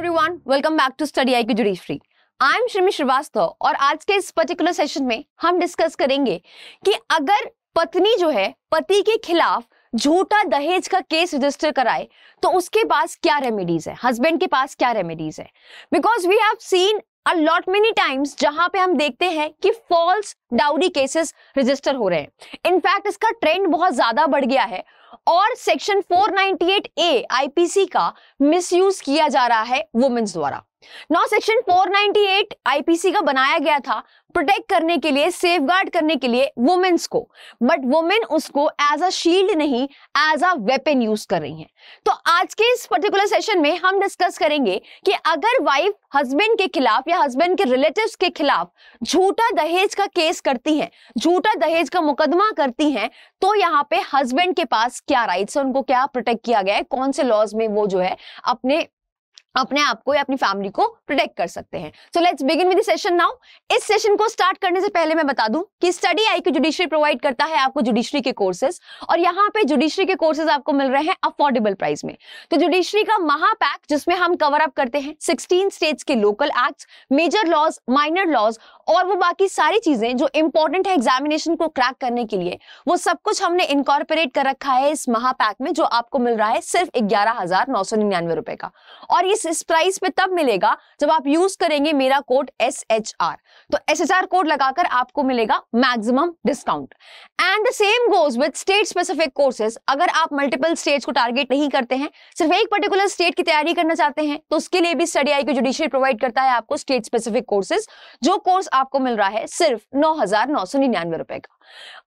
Everyone, welcome back to study IQ judiciary. I am Shrimi Srivastava और आज के इस पर्टिकुलर सेशन में हम डिस्कस करेंगे कि अगर पत्नी जो है पति के खिलाफ झूठा दहेज का केस रजिस्टर कराए तो उसके पास क्या रेमेडीज है, हस्बैंड के पास क्या रेमेडीज है। Because we have seen a lot many times जहां पे हम देखते हैं कि फॉल्स डाउरी केसेस रजिस्टर हो रहे हैं। इनफैक्ट इसका ट्रेंड बहुत ज्यादा बढ़ गया है और सेक्शन 498A IPC का मिसयूज किया जा रहा है वुमेन्स द्वारा। नौ सेक्शन 498 IPC का बनाया गया था प्रोटेक्ट करने के लिए, सेफगार्ड करने के लिए वुमेन्स को, बट वुमेन उसको एज अ शील्ड नहीं एज अ वेपन यूज कर रही हैं। तो आज के इस पर्टिकुलर सेशन में हम डिस्कस करेंगे कि अगर वाइफ हस्बैंड के खिलाफ या हस्बैंड के रिलेटिव्स के खिलाफ झूठा दहेज का केस करती हैं, झूठा दहेज का मुकदमा करती हैं, तो यहाँ पे हस्बैंड के पास क्या राइट्स है, उनको क्या प्रोटेक्ट किया गया है, कौन से लॉज में वो जो है अपने आप को या अपनी फैमिली को प्रोटेक्ट कर सकते हैं। So let's begin with the session now. इस सेशन को स्टार्ट करने से पहले मैं बता दूं कि स्टडी IQ जुडिशरी प्रोवाइड करता है आपको जुडिशरी के कोर्सेज, और यहाँ पे जुडिशरी के कोर्सेज आपको मिल रहे हैं अफोर्डेबल प्राइस में। तो जुडिशरी का महापैक जिसमें हम कवर अप करते हैं 16 स्टेट्स के local acts, major laws, minor laws और वो बाकी सारी चीजें जो इंपॉर्टेंट है एग्जामिनेशन को क्रैक करने के लिए, वो सब कुछ हमने इनकॉर्पोरेट कर रखा है इस महापैक में, जो आपको मिल रहा है सिर्फ 11,999 रुपए का। और इस प्राइस पे तब मिलेगा जब आप यूज करेंगे मेरा कोड SHR। तो SHR कोड लगाकर आपको मिलेगा maximum discount. And the same goes with state specific courses. अगर आप मल्टीपल स्टेट्स को टारगेट नहीं करते हैं, सिर्फ एक पर्टिकुलर स्टेट की तैयारी करना चाहते हैं, तो उसके लिए भी स्टडी IQ जुडिशरी प्रोवाइड करता है आपको स्टेट स्पेसिफिक कोर्सेज, जो कोर्स आपको मिल रहा है सिर्फ 9,999 रुपए का।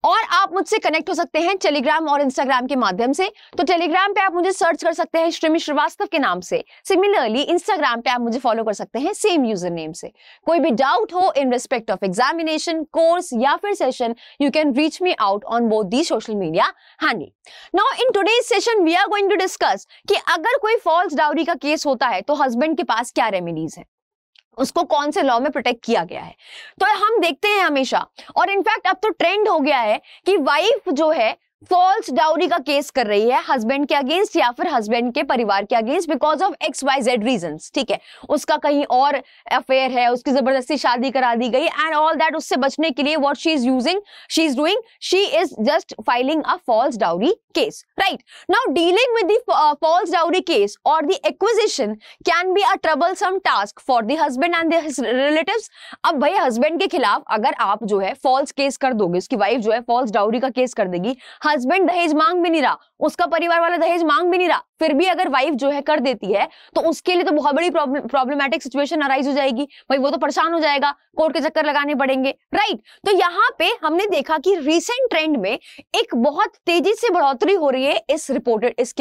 और आप मुझसे कनेक्ट हो सकते हैं टेलीग्राम और इंस्टाग्राम के माध्यम से। तो टेलीग्राम पे आप मुझे सर्च कर सकते हैं श्रीमी श्रीवास्तव के नाम से। सिमिलरली इंस्टाग्राम पे आप मुझे फॉलो कर सकते हैं सेम यूजर नेम से। कोई भी डाउट हो in respect of examination, course या फिर session, you can reach me out on both the social media handle. Now in today's session we are going to discuss कि अगर कोई फॉल्स डाउरी का केस होता है तो हस्बैंड के पास क्या रेमेडीज है, उसको कौन से लॉ में प्रोटेक्ट किया गया है। तो हम देखते हैं हमेशा, और इनफैक्ट अब तो ट्रेंड हो गया है कि वाइफ जो है फॉल्स डाउरी का केस कर रही है हस्बैंड के अगेंस्ट या फिर हस्बैंड के परिवार के against because of XYZ reasons. ठीक है, उसका कहीं और अफेयर है, उसकी जबरदस्ती शादी करा दी गई एंड ऑल दैट। उससे बचने के लिए what she is doing, she is just filing a false dowry case, right. Now dealing with the false dowry case और the acquisition can be a troublesome task for the husband and his relatives. अब भाई husband के खिलाफ अगर आप जो है false case कर दोगे, उसकी वाइफ जो है फॉल्स डाउरी का केस कर देगी, हस्बैंड दहेज मांग भी नहीं रहा, उसका परिवार वाला दहेज मांग भी नहीं रहा, फिर भी अगर वाइफ जो है कर देती है, तो उसके लिए तो बहुत बड़ी प्रॉब्लमैटिक सिचुएशन अराइज हो जाएगी। भाई वो तो परेशान हो जाएगा, कोर्ट के चक्कर लगाने पड़ेंगे, राइट। तो यहाँ पे हमने देखा कि रिसेंट ट्रेंड में एक बहुत तेजी से बढ़ोतरी हो रही है इस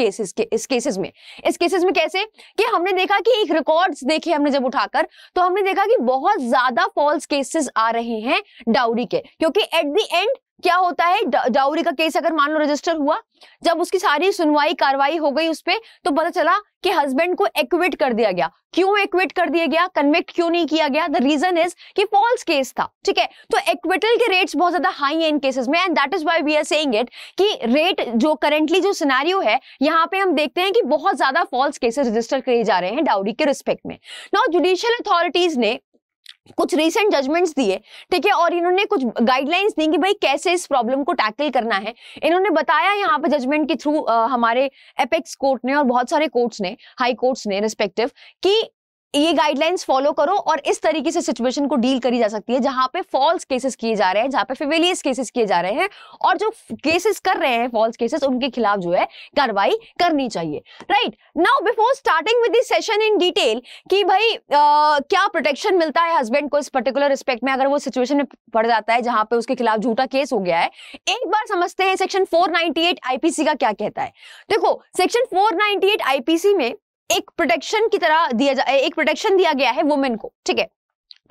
केसेस में कैसे कि हमने देखा कि एक रिकॉर्ड्स देखे हमने जब उठाकर, तो हमने देखा कि बहुत ज्यादा फॉल्स केसेस आ रहे हैं डाउरी के, क्योंकि एट द एंड क्या होता है, डाउरी का केस अगर मान लो रजिस्टर हुआ, जब उसकी सारी सुनवाई कार्रवाई हो गई उस पे, तो पता चला कि हस्बैंड को एक्विट कर दिया गया। क्यों एक्विट कर दिया गया, कन्विक्ट क्यों नहीं किया गया? द रीजन इज कि फॉल्स केस था। ठीक है, तो एक्विटल के रेट्स बहुत ज्यादा हाई है इन केसेस में, and that is why we are saying it कि रेट जो करेंटली जो सिनेरियो है, यहाँ पे हम देखते हैं कि बहुत ज्यादा फॉल्स केसेस रजिस्टर किए जा रहे हैं डाउरी के रिस्पेक्ट में। नाउ जुडिशियल अथॉरिटीज ने कुछ रीसेंट जजमेंट्स दिए, ठीक है, और इन्होंने कुछ गाइडलाइंस दी कि भाई कैसे इस प्रॉब्लम को टैकल करना है। इन्होंने बताया यहाँ पे जजमेंट के थ्रू हमारे एपेक्स कोर्ट ने और बहुत सारे कोर्ट्स ने, हाई कोर्ट्स ने रिस्पेक्टिव, कि ये गाइडलाइंस फॉलो करो और इस तरीके से सिचुएशन को डील करी जा सकती है जहां पे फॉल्स केसेस किए जा रहे हैं, जहां पे फ्रिवोलियस केसेस किए जा रहे हैं, और जो केसेस कर रहे हैं फॉल्स केसेस, उनके खिलाफ जो है कार्रवाई करनी चाहिए, right. Now before starting with this session in detail कि भाई क्या प्रोटेक्शन मिलता है हस्बैंड को इस पर्टिकुलर रिस्पेक्ट में अगर वो सिचुएशन में पड़ जाता है जहां पे उसके खिलाफ झूठा केस हो गया है, एक बार समझते हैं सेक्शन 498 IPC का क्या कहता है। देखो, सेक्शन 498 IPC में एक प्रोटेक्शन की तरह एक प्रोटेक्शन दिया गया है वुमेन को। ठीक है,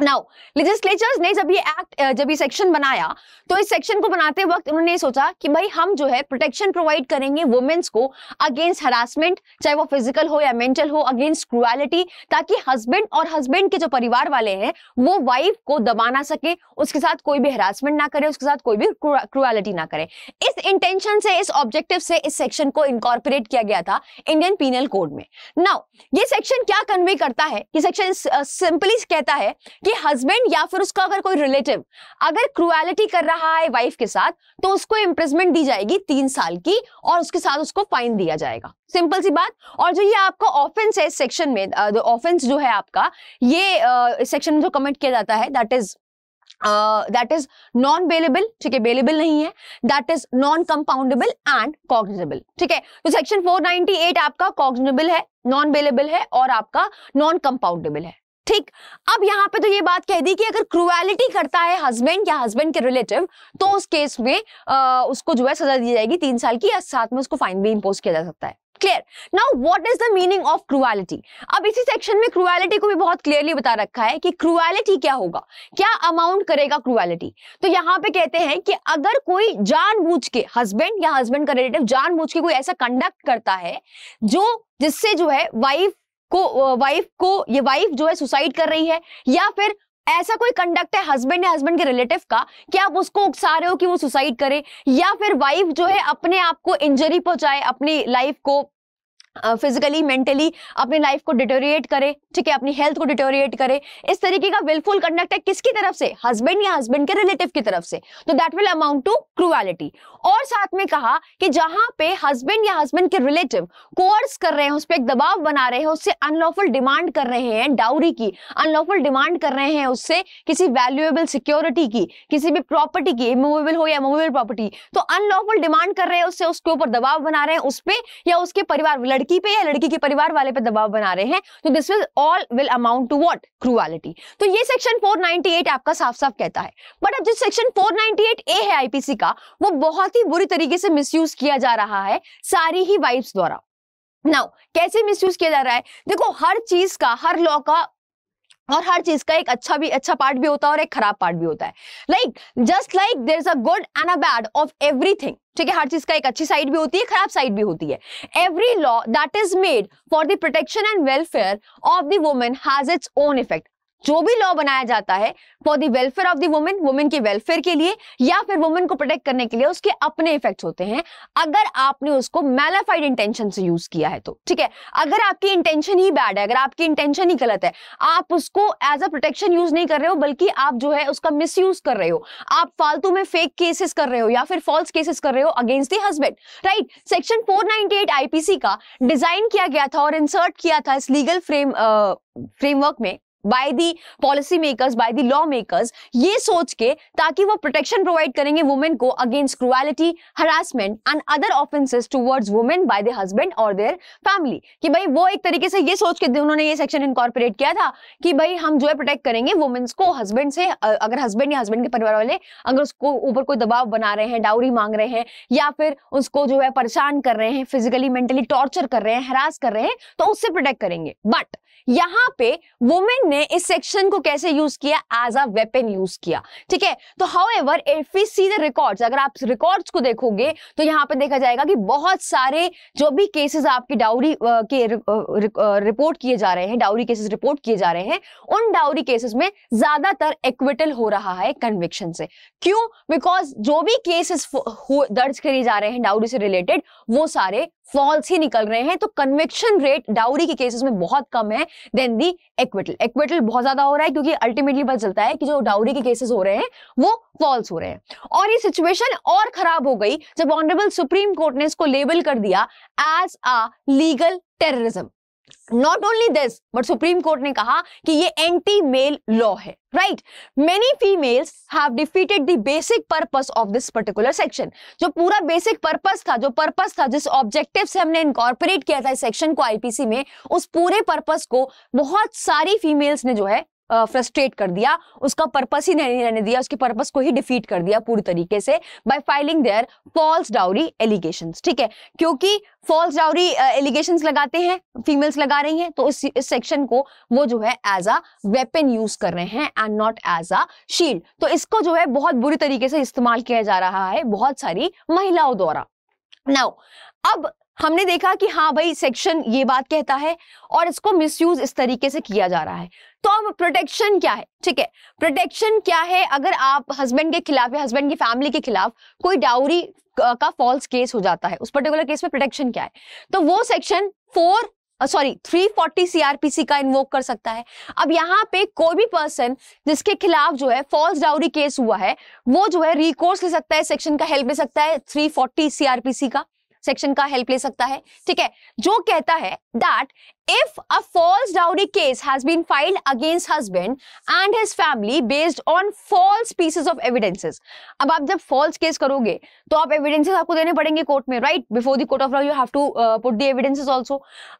नाउ लेजिस्लेचर्स ने जब ये सेक्शन बनाया तो इस सेक्शन को बनाते वक्त उन्होंने सोचा कि भाई हम जो है प्रोटेक्शन प्रोवाइड करेंगे वुमेन्स को अगेंस्ट हरासमेंट, चाहे वो फिजिकल हो या मेंटल हो, अगेंस्ट क्रूएलिटी, ताकि हस्बैंड और हस्बैंड के जो परिवार वाले हैं वो वाइफ को दबा ना सके, उसके साथ कोई भी हरासमेंट ना करे, उसके साथ कोई भी क्रूएलिटी ना करे। इस इंटेंशन से, इस ऑब्जेक्टिव से इस सेक्शन को इनकॉर्पोरेट किया गया था इंडियन पीनल कोड में। नाउ ये सेक्शन क्या कन्वे करता है कि सेक्शन सिंपली कहता है कि हस्बैंड या फिर उसका अगर कोई रिलेटिव अगर क्रूएलिटी कर रहा है वाइफ के साथ तो उसको इम्प्रिजमेंट दी जाएगी 3 साल की और उसके साथ उसको फाइन दिया जाएगा। सिंपल सी बात। और जो ये आपका ऑफेंस है इस सेक्शन में, ऑफेंस जो है आपका ये इस सेक्शन में जो कमिट किया जाता है दैट इज नॉन बेलेबल, ठीक है, बेलेबल नहीं है, that is non compoundable and cognizable, ठीक है। तो सेक्शन 498 आपका कॉग्निजेबल है, नॉन बेलेबल है और आपका नॉन कंपाउंडेबल है, ठीक। अब यहां पे तो ये बात कह दी कि अगर क्रूएलिटी करता है हस्बैंड या हस्बैंड के रिलेटिव तो उस केस में उसको जो है सजा दी जाएगी 3 साल की, या साथ में उसको फाइन भी इंपोज किया जा सकता है। Clear. Now what is the meaning of cruelty? अब इसी सेक्शन में क्रूएलिटी को भी बहुत क्लियरली बता रखा है कि क्रूएलिटी क्या होगा, क्या अमाउंट करेगा क्रूएलिटी। तो यहाँ पे कहते हैं कि अगर कोई जानबूझ के हस्बैंड या हस्बैंड का रिलेटिव जानबूझ के कोई ऐसा कंडक्ट करता है जिससे जो है वाइफ को ये वाइफ जो है सुसाइड कर रही है, या फिर ऐसा कोई कंडक्ट है हस्बैंड या हस्बैंड के रिलेटिव का कि आप उसको उकसा रहे हो कि वो सुसाइड करे, या फिर वाइफ जो है अपने आप को इंजरी पहुंचाए, अपनी लाइफ को फिजिकली मेंटली अपनी लाइफ को डिटोरिएट करे, ठीक है, अपनी हेल्थ को डिटोरिएट करे, इस तरीके का विलफुल कंडक्ट है किसकी तरफ से? हस्बैंड या हस्बैंड के रिलेटिव की तरफ से, तो that will amount to cruelty. और साथ में कहा कि जहां पे हस्बैंड या हस्बैंड के रिलेटिव कोर्स कर रहे हैं, उस पर एक दबाव बना रहे हैं, उससे अनलॉफुल डिमांड कर रहे हैं डाउरी की, अनलॉफुल डिमांड कर रहे हैं उससे किसी वैल्यूएबल सिक्योरिटी की, किसी भी प्रॉपर्टी की, इमूवेबल हो या मूवेबल प्रॉपर्टी, तो अनलॉफुल डिमांड कर रहे हैं उससे, उसके ऊपर दबाव बना रहे हैं उस पे या उसके परिवार, लड़की पे या लड़की के परिवार वाले पे दबाव बना रहे हैं, तो this will all will amount to what? Cruelty. तो ये सेक्शन 498 आपका साफ साफ कहता है। बट अब जो सेक्शन 498A है आईपीसी का, वो बहुत ही बुरी तरीके से मिसयूज किया जा रहा है सारी ही वाइफ्स द्वारा। नाउ कैसे मिसयूज किया जा रहा है? देखो, हर चीज का, हर लॉ का और हर चीज का एक अच्छा पार्ट भी होता है और एक खराब पार्ट भी होता है। Like just like there is a good and a bad of everything, ठीक है। हर चीज का एक अच्छी साइड भी होती है, खराब साइड भी होती है। Every law that is made for the protection and welfare of the woman has its own effect. जो भी लॉ बनाया जाता है for the welfare of the women, women के वेलफेयर के लिए या फिर वुमेन को प्रोटेक्ट करने के लिए, उसके अपने इफेक्ट्स होते हैं अगर आपने उसको मैलिफाइड इंटेंशन से यूज किया है तो, ठीक है। अगर आपकी इंटेंशन ही बैड है, अगर आपकी इंटेंशन ही गलत है, आप उसको एज अ प्रोटेक्शन यूज नहीं कर रहे हो बल्कि आप जो है उसका मिसयूज कर रहे हो, आप फालतू में फेक केसेस कर रहे हो या फिर फॉल्स केसेस कर रहे हो against the husband, right. Section 498 IPC का डिजाइन किया गया था और इंसर्ट किया था इस लीगल फ्रेमवर्क में by the policy makers, by the law makers, ये सोच के ताकि वो प्रोटेक्शन प्रोवाइड करेंगे वुमेन को against cruelty, harassment and other offences towards women by the husband और देयर फैमिली। कि भाई वो एक तरीके से ये सोच के उन्होंने ये सेक्शन इनकॉर्पोरेट किया था कि भाई हम जो है प्रोटेक्ट करेंगे वुमेन्स को हस्बैंड से, अगर हस्बैंड या हस्बैंड के परिवार वाले अगर उसको ऊपर कोई दबाव बना रहे हैं, डाउरी मांग रहे हैं या फिर उसको जो है परेशान कर रहे हैं, फिजिकली मेंटली टॉर्चर कर रहे हैं, हरास कर रहे हैं, तो उससे प्रोटेक्ट करेंगे। बट यहां पे वुमेन ने इस सेक्शन को कैसे यूज किया? एज अ वेपन यूज किया, ठीक है। तो however if we see the records, अगर आप रिकॉर्ड्स को देखोगे तो यहां पे देखा जाएगा कि बहुत सारे जो भी केसेस आपकी डाउरी के रिपोर्ट किए जा रहे हैं, डाउरी केसेस रिपोर्ट किए जा रहे हैं, उन डाउरी केसेस में ज्यादातर एक्विटल हो रहा है कन्विक्शन से। क्यों? बिकॉज जो भी केसेस दर्ज किए जा रहे हैं डाउरी से रिलेटेड वो सारे फॉल्स ही निकल रहे हैं, तो कन्विक्शन रेट डाउरी के केसेस में बहुत कम है देन दी एक्विटल। एक्विटल बहुत ज्यादा हो रहा है क्योंकि अल्टीमेटली पता चलता है कि जो डाउरी के केसेस हो रहे हैं वो फॉल्स हो रहे हैं। और ये सिचुएशन और खराब हो गई जब ऑनरेबल सुप्रीम कोर्ट ने इसको लेबल कर दिया as a legal terrorism. Not only this but supreme court ने कहा कि ये एंटी मेल लॉ है, right. Many females have defeated the basic purpose of this particular section. जो पूरा बेसिक पर्पस था, जो पर्पस था, जिस ऑब्जेक्टिव से हमने इनकॉर्पोरेट किया था इस सेक्शन को आईपीसी में, उस पूरे पर्पस को बहुत सारी फीमेल्स ने जो है फ्रस्ट्रेट कर दिया, उसका पर्पस ही नहीं रहने दिया, उसके पर्पस को ही डिफीट कर दिया पूरी तरीके से by filing their false dowry allegations. ठीक है, क्योंकि फॉल्स डाउरी एलिगेशंस लगाते हैं, फीमेल्स लगा रही हैं, तो इस सेक्शन को वो जो है एज अ वेपन यूज कर रहे हैं and not as a shield. तो इसको जो है बहुत बुरी तरीके से इस्तेमाल किया जा रहा है बहुत सारी महिलाओं द्वारा। नाउ अब हमने देखा कि हाँ भाई सेक्शन ये बात कहता है और इसको मिसयूज इस तरीके से किया जा रहा है। तो अब प्रोटेक्शन क्या है? ठीक है, प्रोटेक्शन क्या है अगर आप हस्बैंड के खिलाफ या हस्बैंड की फैमिली के खिलाफ कोई डाउरी का फॉल्स केस हो जाता है, उस पर्टिकुलर केस में प्रोटेक्शन क्या है? तो वो सेक्शन 340 सीआरपीसी का इन्वोक कर सकता है। अब यहाँ पे कोई भी पर्सन जिसके खिलाफ जो है फॉल्स डाउरी केस हुआ है वो जो है रिकोर्स ले सकता है, सेक्शन का हेल्प ले सकता है, 340 सीआरपीसी का सेक्शन का हेल्प ले सकता है। ठीक है, जो कहता है that if a false dowry case has been filed against husband and his family based on false pieces of evidences। अब आप जब false case करोगे तो आप evidences आपको देने पड़ेंगे कोर्ट में, right? Before the court of law you have to put the evidences also।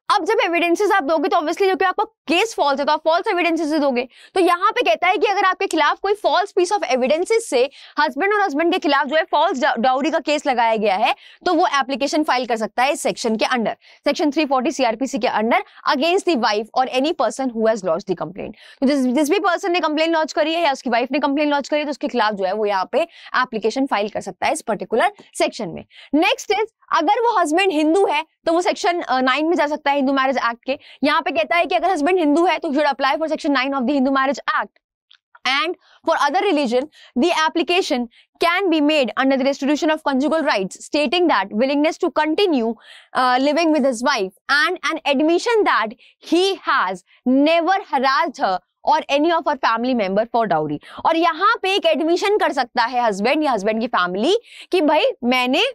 अब जब evidences आप दोगे तो obviously जो कि आपका केस false है तो आप false evidences दोगे। तो यहाँ पे कहता है कि अगर आपके खिलाफ कोई false piece of evidences से husband और husband के खिलाफ जो है false dowry का केस लगाया गया है तो वो एप्लीकेशन फाइल कर सकता है इस सेक्शन के अंडर, सेक्शन 340 सीआरपीसी के अंडर अगेंस्ट दी वाइफ और any person who has launched the complaint. तो जिस भी पर्सन ने कंप्लेंट लॉन्च करी है या उसकी वाइफ ने कंप्लेंट लॉन्च करी है तो उसके खिलाफ जो है वो यहाँ पे एप्लीकेशन फाइल कर सकता है इस पर्टिकुलर सेक्शन में। नेक्स्ट इज अगर वो हस्बैंड हिंदू है तो वो सेक्शन 9 में जा सकता है हिंदू मैरिज एक्ट के। यहाँ पे कहता है कि अगर हस्बैंड हिंदू है तो should apply for section 9 of the Hindu marriage act. And for other religion, the application can be made under the restitution of conjugal rights, stating that willingness to continue living with his wife and an admission that he has never harassed her or any of her family member for dowry। और यहाँ पे एक admission कर सकता है husband या husband की family कि भाई मैंने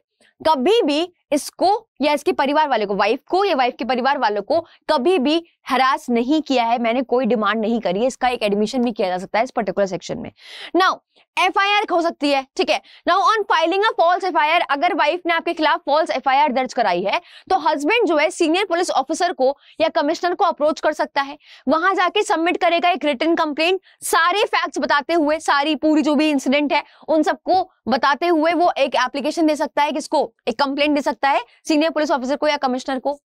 कभी भी इसको या इसके परिवार वाले को, वाइफ को या वाइफ के परिवार वालों को कभी भी हरास नहीं किया है, मैंने कोई डिमांड नहीं करी है। इसका एक एडमिशन भी किया जा सकता है इस पर्टिकुलर सेक्शन में। नाउ एफआईआर हो सकती है। ठीक है, now on filing a false FIR, अगर वाइफ ने आपके खिलाफ फॉल्स एफआईआर दर्ज कराई है तो हस्बैंड जो है सीनियर पुलिस ऑफिसर को या कमिश्नर को अप्रोच कर सकता है, वहां जाके सबमिट करेगा एक रिटन कंप्लेंट, सारे फैक्ट्स बताते हुए, सारी पूरी जो भी इंसिडेंट है उन सबको बताते हुए वो एक एप्लीकेशन दे सकता है, किसको, एक कंप्लेंट दे सकता है सीनियर पुलिस ऑफिसर को या कमिश्नर को।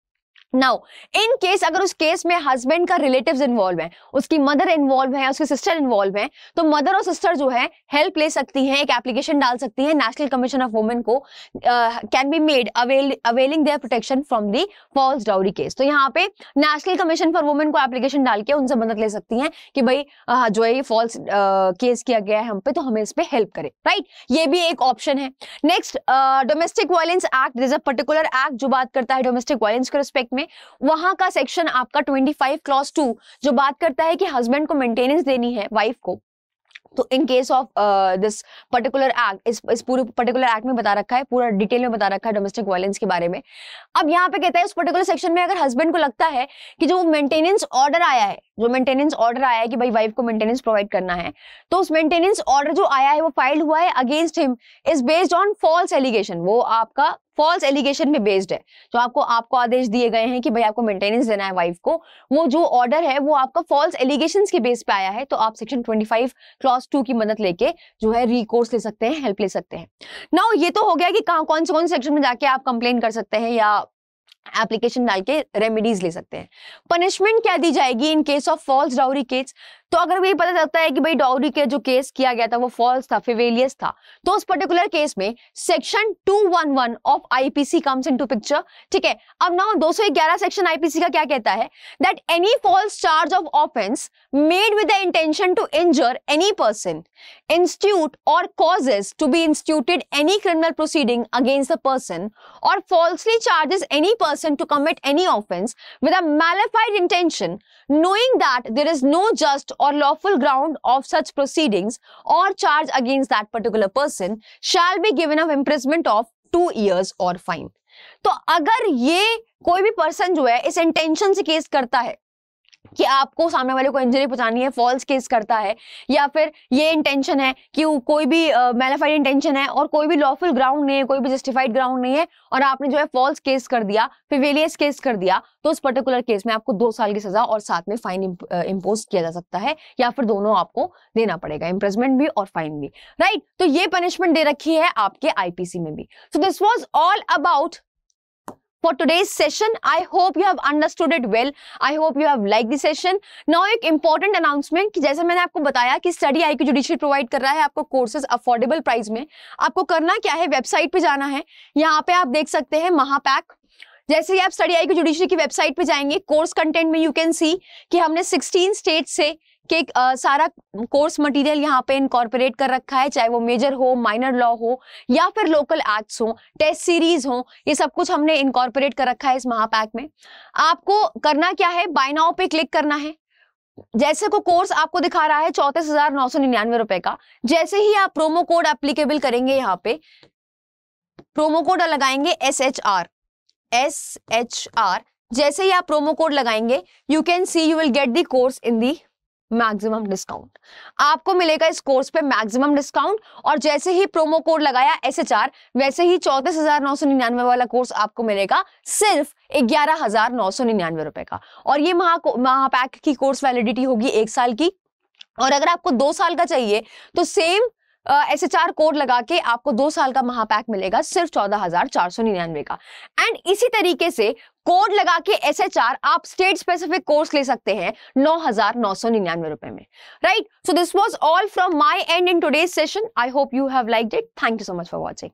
नाउ इन केस अगर उस केस में हस्बैंड का रिलेटिव्स इन्वॉल्व है, उसकी मदर इन्वॉल्व है, उसकी सिस्टर इन्वॉल्व है, तो मदर और सिस्टर जो है हेल्प ले सकती हैं, एक एप्लीकेशन डाल सकती हैं नेशनल कमीशन ऑफ वुमेन को, can be made availing their protection from the false dowry case. तो यहाँ पे नेशनल कमीशन फॉर वुमेन को एप्लीकेशन डाल के उनसे मदद ले सकती हैं कि भाई जो है ये फॉल्स केस किया गया है हम पे, तो हमें इस पे हेल्प करे, राइट? ये भी एक ऑप्शन है। Next domestic violence act, this is a particular act जो बात करता है डोमेस्टिक वायलेंस के रिस्पेक्ट में। वहां का सेक्शन आपका 25 क्लॉज 2 जो बात करता है कि हस्बैंड को मेंटेनेंस देनी है वाइफ को, तो इन case of this particular act, इस पूरे पर्टिकुलर एक्ट में बता रखा है, पूरा डिटेल में बता रखा है डोमेस्टिक वायलेंस के बारे में। अब यहाँ पे कहता है उस पर्टिकुलर सेक्शन में अगर हस्बैंड को लगता है कि जो मेंटेनेंस ऑर्डर आया है, जो मेंटेनेंस ऑर्डर आया है कि भाई वाइफ को मेंटेनेंस प्रोवाइड करना है, तो उस मेंटेनेंस ऑर्डर जो आया है वो फाइल हुआ है against him is based on false allegation, वो आपका फॉल्स एलिगेशन पे बेस्ड है। जो आपको आदेश दिए गए हैं कि भाई आपको मेंटेनेंस देना है वाइफ को, वो जो ऑर्डर है वो आपका फॉल्स एलिगेशंस के बेस पे आया है, तो आप सेक्शन 25 क्लॉज 2 की मदद लेके जो है रिकोर्स ले सकते हैं, हेल्प ले सकते हैं। नाउ ये तो हो गया कि कौन से सेक्शन में जाके आप कंप्लेन कर सकते हैं या एप्लीकेशन डाल के रेमेडीज ले सकते हैं। पनिशमेंट क्या दी जाएगी in case of false dowry case? तो अगर ये पता चलता है कि भाई डाउरी के जो केस किया गया था वो फॉल्स था, फ्रिवोलियस था, तो उस पर्टिकुलर केस में section 211 of IPC comes into picture. ठीक है, अब नाउ 211 सेक्शन आईपीसी का क्या कहता है? That any false charge of offence made with the intention to injure any person, institute or causes to be instituted any criminal proceeding against the person or falsely charges any person to commit any offense with a malified intention, knowing that there is no just or lawful ground of such proceedings or charge against that particular person, shall be given of imprisonment of 2 years or fine। तो अगर ये कोई भी person जो है इस intention से case करता है कि आपको सामने वाले को इंजरी पहुंचानी है, फॉल्स केस करता है, या फिर ये इंटेंशन है कि कोई भी मैलिफाइड इंटेंशन है और कोई भी लॉफुल ग्राउंड नहीं है, कोई भी जस्टिफाइड ग्राउंड नहीं है, और आपने जो है फॉल्स केस कर दिया, फ्रिवोलियस केस कर दिया, तो उस पर्टिकुलर केस में आपको 2 साल की सजा और साथ में फाइन इम्पोज किया जा सकता है, या फिर दोनों आपको देना पड़ेगा, इम्प्रिजमेंट भी और फाइन भी, राइट। तो ये पनिशमेंट दे रखी है आपके आईपीसी में भी। So this was all about for today's session. I hope you have understood it well. I hope you have liked the session. Now एक important announcement कि जैसे मैंने आपको बताया कि स्टडी IQ जुडिशरी प्रोवाइड कर रहा है आपको कोर्सेज अफोर्डेबल प्राइस में। आपको करना क्या है, वेबसाइट पे जाना है, यहाँ पे आप देख सकते हैं महापैक। जैसे ही आप स्टडी IQ जुडिशरी की वेबसाइट पे जाएंगे, कोर्स कंटेंट में यू कैन सी कि हमने 16 स्टेट से कि सारा कोर्स मटेरियल यहाँ पे इनकॉर्पोरेट कर रखा है, चाहे वो मेजर हो, माइनर लॉ हो, या फिर लोकल एक्ट्स हो, टेस्ट सीरीज हो, ये सब कुछ हमने इनकॉर्पोरेट कर रखा है इस महापैक में। आपको करना क्या है, बाय नाउ पे क्लिक करना है। जैसे को कोर्स आपको दिखा रहा है 34,999 रुपए का, जैसे ही आप प्रोमो कोड एप्लीकेबल करेंगे, यहाँ पे प्रोमो कोड लगाएंगे SHR, जैसे ही आप प्रोमो कोड लगाएंगे, you can see you will get the course in the maximum discount. आपको मिलेगा इस कोर्स पे मैक्सिमम डिस्काउंट, और जैसे ही प्रोमो कोड लगाया SHR, वैसे ही 34,999 वाला कोर्स आपको मिलेगा सिर्फ 11,999 रुपए का। और ये महापैक की कोर्स वैलिडिटी होगी 1 साल की, और अगर आपको 2 साल का चाहिए तो सेम SHR कोड लगा के आपको 2 साल का महापैक मिलेगा सिर्फ 14,499 का। एंड इसी तरीके से कोड लगा के SHR आप स्टेट स्पेसिफिक कोर्स ले सकते हैं 9,999 रुपए में, right. So this was all from my and in today's session. I hope you have liked it. Thank you so much for watching.